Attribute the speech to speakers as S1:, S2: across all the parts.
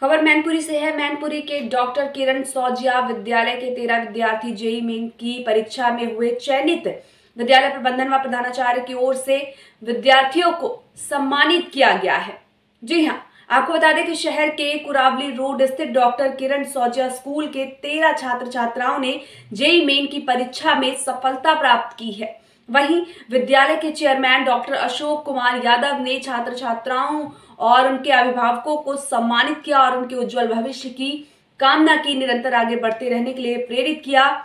S1: खबर मैनपुरी से है। मैनपुरी के डॉक्टर किरण सौजिया विद्यालय के 13 विद्यार्थी जेईई मेन की परीक्षा में हुए चयनित। विद्यालय प्रबंधन व प्रधानाचार्य की ओर से विद्यार्थियों को सम्मानित किया गया है। जी हां, आपको बता दें कि शहर के कुरावली रोड स्थित डॉक्टर किरण सौजिया स्कूल के 13 छात्र छात्राओं ने जेईई मेन की परीक्षा में सफलता प्राप्त की है। वहीं विद्यालय के चेयरमैन डॉक्टर अशोक कुमार यादव ने छात्र छात्राओं और उनके अभिभावकों को सम्मानित किया और उनके उज्जवल भविष्य की कामना की, निरंतर आगे बढ़ते रहने के लिए प्रेरित किया।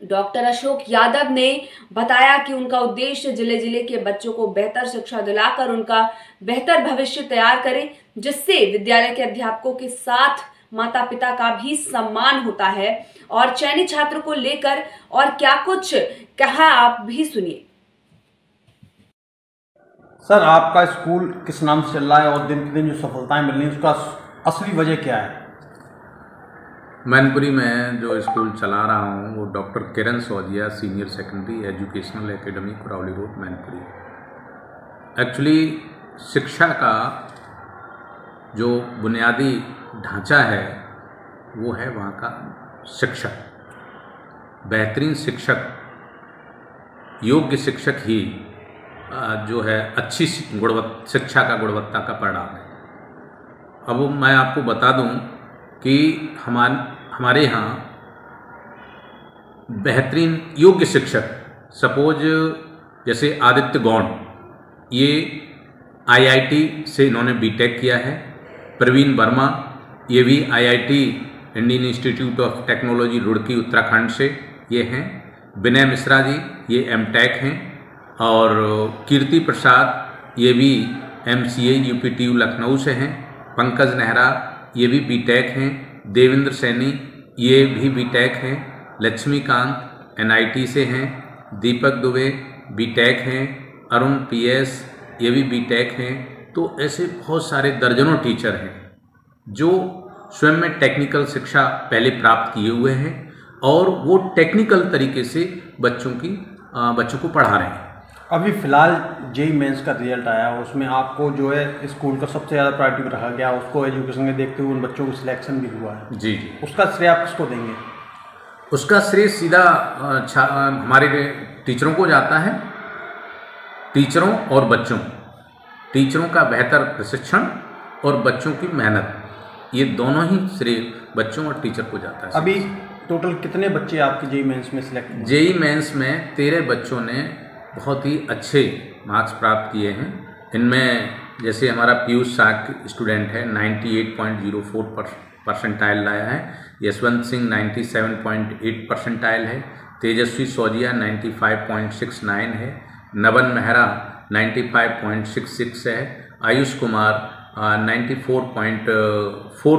S1: डॉक्टर अशोक यादव ने बताया कि उनका उद्देश्य जिले जिले के बच्चों को बेहतर शिक्षा दिलाकर उनका बेहतर भविष्य तैयार करें, जिससे विद्यालय के अध्यापकों के साथ माता पिता का भी सम्मान होता है। और चयनित छात्र को लेकर और क्या कुछ कहा, आप भी सुनिए।
S2: सर, आपका स्कूल किस नाम से चल रहा है और दिन प्रतिदिन जो सफलताएं मिल रही हैं उसका असली वजह क्या है?
S3: मैनपुरी में जो स्कूल चला रहा हूँ वो doctor Kiran Saujiya senior secondary educational academy Kurawali road Mainpuri. Actually शिक्षा का जो बुनियादी ढांचा है वो है वहाँ का शिक्षक। बेहतरीन शिक्षक, योग्य शिक्षक ही जो है अच्छी शिक्षा का गुणवत्ता का परिणाम है। अब मैं आपको बता दूं कि हमारे यहाँ बेहतरीन योग्य शिक्षक, सपोज जैसे आदित्य गौड़, ये आईआईटी से इन्होंने बीटेक किया है। प्रवीण वर्मा, ये भी IIT Indian institute of technology Roorkee Uttarakhand से ये हैं। विनय मिश्रा जी, ये एमटेक हैं। और कीर्ति प्रसाद, ये भी एमसीए यूपीटीयू लखनऊ से हैं। पंकज नेहरा, ये भी बीटेक हैं। देवेंद्र सैनी, ये भी बीटेक हैं। लक्ष्मीकांत एनआईटी से हैं। दीपक दुबे बीटेक हैं। अरुण पीएस, ये भी बीटेक हैं। तो ऐसे बहुत सारे दर्जनों टीचर हैं जो स्वयं में टेक्निकल शिक्षा पहले प्राप्त किए हुए हैं और वो टेक्निकल तरीके से बच्चों को पढ़ा रहे हैं।
S2: अभी फ़िलहाल जेईई मेंस का रिजल्ट आया, उसमें आपको जो है स्कूल का सबसे ज़्यादा प्रायोरिटी रखा गया, उसको एजुकेशन में देखते हुए उन बच्चों को सिलेक्शन भी हुआ है।
S3: जी जी।
S2: उसका श्रेय आप किसको देंगे?
S3: उसका श्रेय सीधा हमारे टीचरों को जाता है। टीचरों और बच्चों, टीचरों का बेहतर प्रशिक्षण और बच्चों की मेहनत, ये दोनों ही श्रेय बच्चों और टीचर को जाता है।
S2: अभी टोटल कितने बच्चे आपके जेईई मेंस में सिलेक्ट हुए?
S3: जेईई मेंस में 13 बच्चों ने बहुत ही अच्छे मार्क्स प्राप्त किए हैं। इनमें जैसे हमारा पीयूष साग स्टूडेंट है, 98.04 परसेंटाइल लाया है। यशवंत सिंह 97.8 परसेंटाइल है। तेजस्वी सौजिया 95.69 है। नवन मेहरा 95.66 है। आयुष कुमार 94.4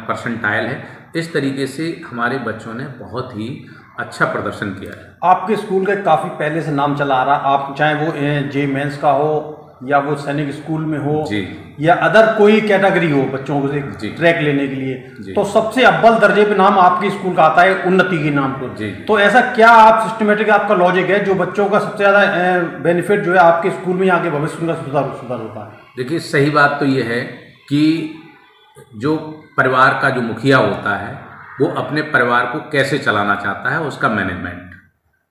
S3: परसेंटाइल है। इस तरीके से हमारे बच्चों ने बहुत ही अच्छा प्रदर्शन किया है।
S2: आपके स्कूल का काफ़ी पहले से नाम चला आ रहा, आप चाहे वो जेईई मेंस का हो या वो सैनिक स्कूल में हो
S3: जी,
S2: या अदर कोई कैटेगरी हो बच्चों को से ट्रैक लेने के लिए, तो सबसे अव्वल दर्जे पे नाम आपके स्कूल का आता है उन्नति के नाम पर। तो ऐसा क्या आप सिस्टमेटिक आपका लॉजिक है जो बच्चों का सबसे ज़्यादा बेनिफिट जो है आपके स्कूल में आगे भविष्य उनका सुधार होता है?
S3: देखिए, सही बात तो ये है कि जो परिवार का जो मुखिया होता है वो अपने परिवार को कैसे चलाना चाहता है, उसका मैनेजमेंट।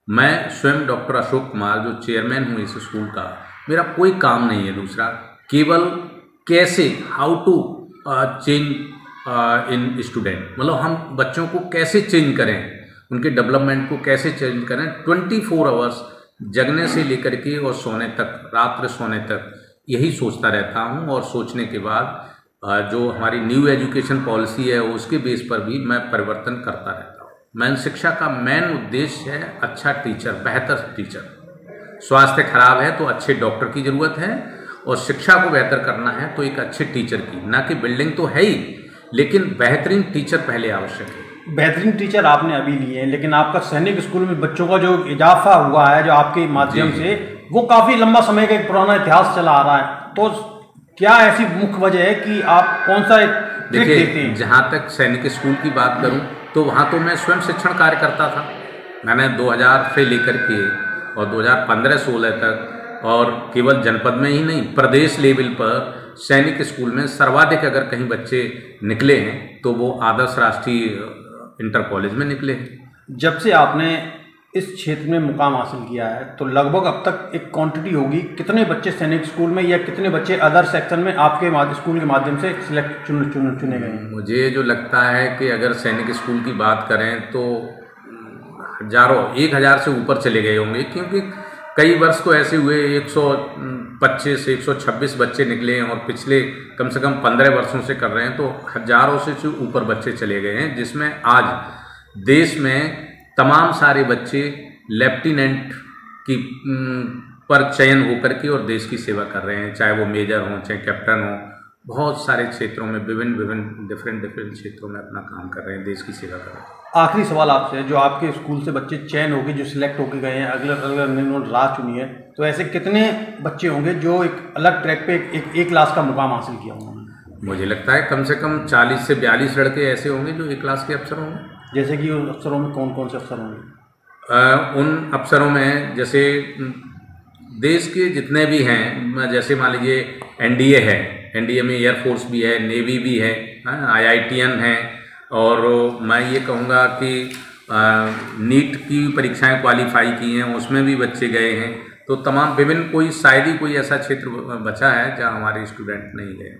S3: मैं स्वयं डॉक्टर अशोक कुमार जो चेयरमैन हूँ इस स्कूल का, मेरा कोई काम नहीं है दूसरा, केवल कैसे how to change in student, मतलब हम बच्चों को कैसे चेंज करें, उनके डेवलपमेंट को कैसे चेंज करें। 24 आवर्स जगने से लेकर के और सोने तक, रात्र सोने तक यही सोचता रहता हूँ। और सोचने के बाद जो हमारी न्यू एजुकेशन पॉलिसी है उसके बेस पर भी मैं परिवर्तन करता रहता हूँ। मेन शिक्षा का मेन उद्देश्य है अच्छा टीचर, बेहतर टीचर। स्वास्थ्य खराब है तो अच्छे डॉक्टर की ज़रूरत है, और शिक्षा को बेहतर करना है तो एक अच्छे टीचर की, ना कि बिल्डिंग तो है ही, लेकिन बेहतरीन टीचर पहले आवश्यक है।
S2: बेहतरीन टीचर आपने अभी लिए हैं, लेकिन आपका सैनिक स्कूल में बच्चों का जो इजाफा हुआ है जो आपके माध्यम से, वो काफ़ी लंबा समय का एक पुराना इतिहास चला आ रहा है। तो क्या ऐसी मुख्य वजह है कि आप कौन सा ट्रिक देते हैं?
S3: जहाँ तक सैनिक स्कूल की बात करूँ तो वहाँ तो मैं स्वयं शिक्षण कार्य करता था। मैंने 2000 से लेकर के और 2015-16 तक, और केवल जनपद में ही नहीं, प्रदेश लेवल पर सैनिक स्कूल में सर्वाधिक अगर कहीं बच्चे निकले हैं तो वो आदर्श राष्ट्रीय इंटर कॉलेज में निकले हैं।
S2: जब से आपने इस क्षेत्र में मुकाम हासिल किया है तो लगभग अब तक एक क्वांटिटी होगी, कितने बच्चे सैनिक स्कूल में या कितने बच्चे अदर सेक्शन में आपके स्कूल के माध्यम से सिलेक्ट चुने गए हैं? मुझे
S3: जो लगता है कि अगर सैनिक स्कूल की बात करें तो हजारों, 1000 से ऊपर चले गए होंगे, क्योंकि कई वर्ष तो ऐसे हुए 125 से 126 बच्चे निकले हैं और पिछले कम से कम 15 वर्षों से कर रहे हैं, तो हजारों से ऊपर बच्चे चले गए हैं, जिसमें आज देश में तमाम सारे बच्चे लेफ्टिनेंट की पर चयन होकर के और देश की सेवा कर रहे हैं, चाहे वो मेजर हों चाहे कैप्टन हों, बहुत सारे क्षेत्रों में विभिन्न डिफरेंट क्षेत्रों में अपना काम कर रहे हैं, देश की सेवा कर रहे हैं।
S2: आखिरी सवाल आपसे, जो आपके स्कूल से बच्चे चयन होंगे, जो सिलेक्ट होके गए हैं, अगले उन्होंने राह चुनी है, तो ऐसे कितने बच्चे होंगे जो एक अलग ट्रैक पे एक क्लास का मुकाम हासिल किया होंगे?
S3: मुझे लगता है कम से कम 40 से 42 लड़के ऐसे होंगे जो एक क्लास के अफसर होंगे।
S2: जैसे कि उन अफसरों में कौन कौन से अफसर होंगे?
S3: उन अफसरों में जैसे देश के जितने भी हैं, जैसे मान लीजिए एनडीए है, एनडीए में एयरफोर्स भी है, नेवी भी है, IITN है, और मैं ये कहूँगा कि नीट की परीक्षाएं क्वालिफाई की हैं, उसमें भी बच्चे गए हैं। तो तमाम विभिन्न, कोई शायद ही कोई ऐसा क्षेत्र बचा है जहाँ हमारे स्टूडेंट नहीं गए।